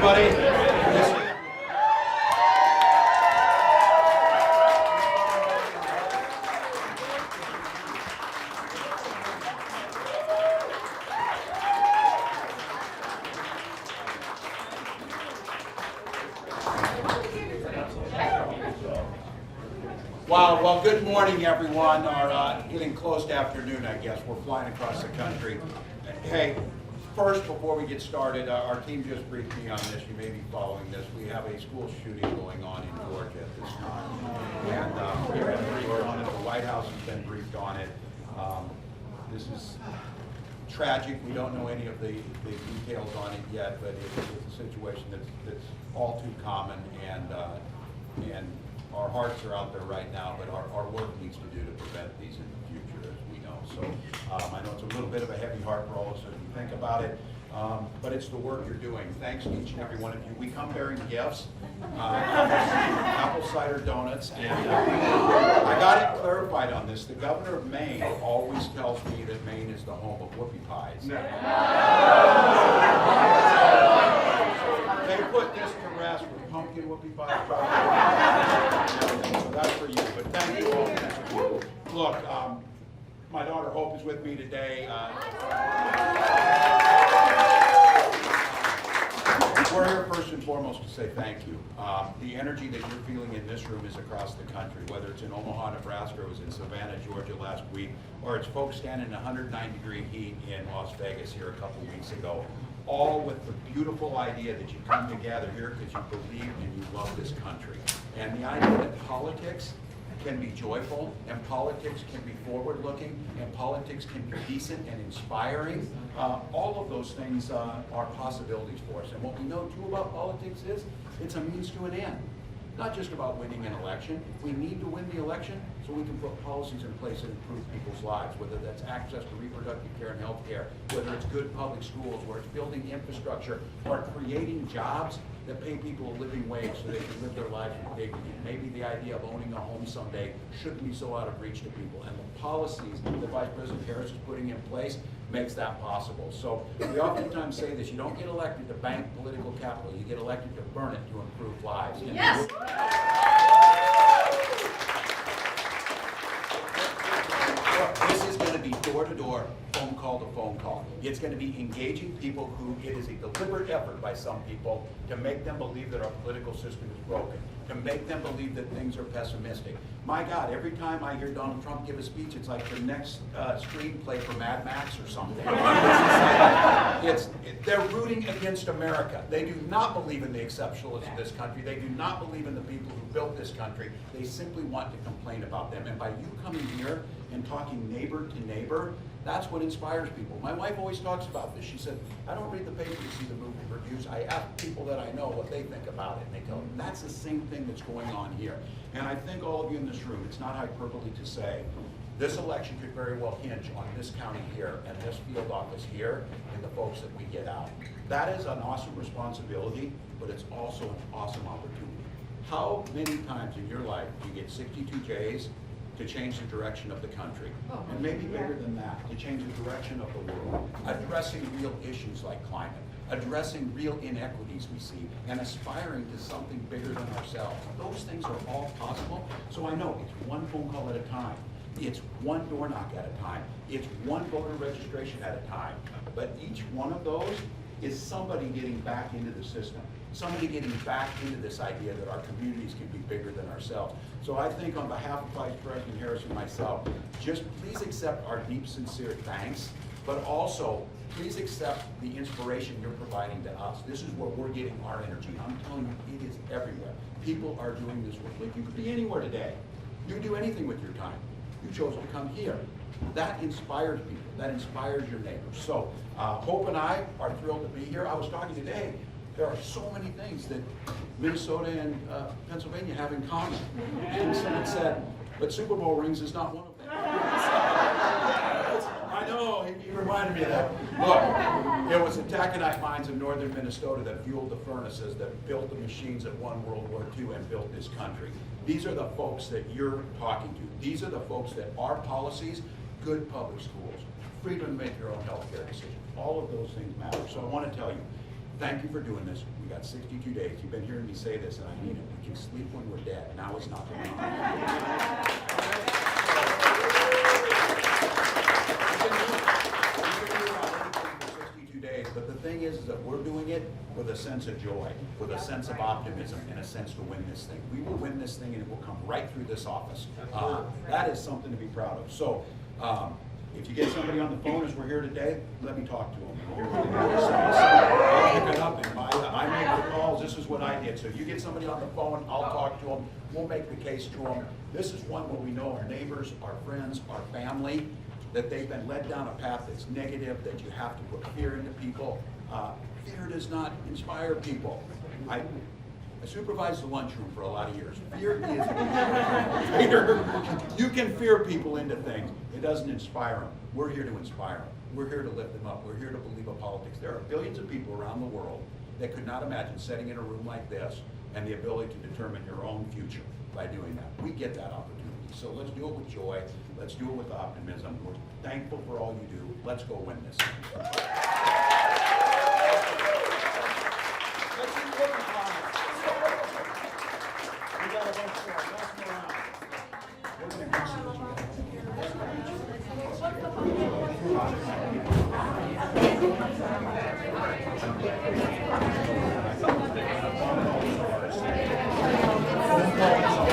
everybody. Wow, well, good morning, everyone, or getting close to afternoon, I guess. We're flying across the country. Hey, first, before we get started, our team just briefed me on this. You may be following this. We have a school shooting going on in Georgia at this time. And we've been briefed on it. The White House has been briefed on it. This is tragic. We don't know any of the details on it yet, but it's a situation that's all too common, and our hearts are out there right now, but our work needs to do to prevent these in the future, as we know. So I know it's a little bit of a heavy heart for all of us as we think about it, but it's the work you're doing. Thanks to each and every one of you. We come bearing gifts, apple cider donuts, and I got it clarified on this. The governor of Maine always tells me that Maine is the home of whoopie pies. They put this to rest with pumpkin whoopie pies. So that's for you, but thank you all. Thank you. Look, my daughter Hope is with me today. We're here first and foremost to say thank you. The energy that you're feeling in this room is across the country, whether it's in Omaha, Nebraska, or it was in Savannah, Georgia last week, or it's folks standing in 109-degree heat in Las Vegas here a couple weeks ago, all with the beautiful idea that you come together here because you believe and you love this country. And the idea that politics can be joyful, and politics can be forward-looking, and politics can be decent and inspiring. All of those things are possibilities for us. And what we know, too, about politics is it's a means to an end. Not just about winning an election. We need to win the election so we can put policies in place that improve people's lives, whether that's access to reproductive care and health care, whether it's good public schools, whether it's building infrastructure, or creating jobs that pay people a living wage so they can live their lives with dignity. Maybe the idea of owning a home someday shouldn't be so out of reach to people. And the policies that Vice President Harris is putting in place makes that possible. So we oftentimes say this: you don't get elected to bank political capital, you get elected to burn it to improve lives. Yes. This is going to be door-to-door, phone call to phone call. It's going to be engaging people who it is a deliberate effort by some people to make them believe that our political system is broken, to make them believe that things are pessimistic. My God, every time I hear Donald Trump give a speech, it's like the next screenplay for Mad Max or something. They're rooting against America. They do not believe in the exceptionalism of this country. They do not believe in the people who built this country. They simply want to complain about them. And by you coming here and talking neighbor to neighbor, that's what inspires people. My wife always talks about this. She said, I don't read the paper to see the movie reviews. I ask people that I know what they think about it, and they tell me. That's the same thing that's going on here. And I think all of you in this room, it's not hyperbole to say, this election could very well hinge on this county here and this field office here and the folks that we get out. That is an awesome responsibility, but it's also an awesome opportunity. How many times in your life do you get 62 J's to change the direction of the country? And maybe bigger than that, to change the direction of the world, addressing real issues like climate, addressing real inequities we see, and aspiring to something bigger than ourselves. Those things are all possible. So I know it's one phone call at a time. It's one door knock at a time. It's one voter registration at a time. But each one of those is somebody getting back into the system. Somebody getting back into this idea that our communities can be bigger than ourselves. So I think on behalf of Vice President Harris and myself, just please accept our deep, sincere thanks, but also please accept the inspiration you're providing to us. This is where we're getting our energy. I'm telling you, it is everywhere. People are doing this work. Like, you could be anywhere today. You can do anything with your time. You chose to come here. That inspires people. That inspires your neighbors. So Hope and I are thrilled to be here. I was talking today, there are so many things that Minnesota and Pennsylvania have in common. And someone said, but Super Bowl rings is not one of them. I know, he reminded me of that. Look, it was the taconite mines of northern Minnesota that fueled the furnaces that built the machines that won World War II and built this country. These are the folks that you're talking to. These are the folks that our policies, good public schools, freedom to make your own health care decisions, all of those things matter. So I want to tell you, thank you for doing this. We got 62 days. You've been hearing me say this, and I mean it. We can sleep when we're dead. Now is not the time. Days, but the thing is that we're doing it with a sense of joy, with a sense of optimism, and a sense to win this thing. We will win this thing, and it will come right through this office. That is something to be proud of. So, if you get somebody on the phone as we're here today, let me talk to them. I'll pick it up, and I make the calls. This is what I did. So you get somebody on the phone, I'll talk to them. We'll make the case to them. This is one where we know our neighbors, our friends, our family, that they've been led down a path that's negative, that you have to put fear into people. Fear does not inspire people. I supervised the lunchroom for a lot of years. Fear is fear. You can fear people into things. It doesn't inspire them. We're here to inspire them. We're here to lift them up. We're here to believe in politics. There are billions of people around the world that could not imagine sitting in a room like this and the ability to determine your own future by doing that. We get that opportunity. So let's do it with joy. Let's do it with optimism. We're thankful for all you do. Let's go win this. Let's see what we got. We got a bunch more. Last one round. We're going to see what you got.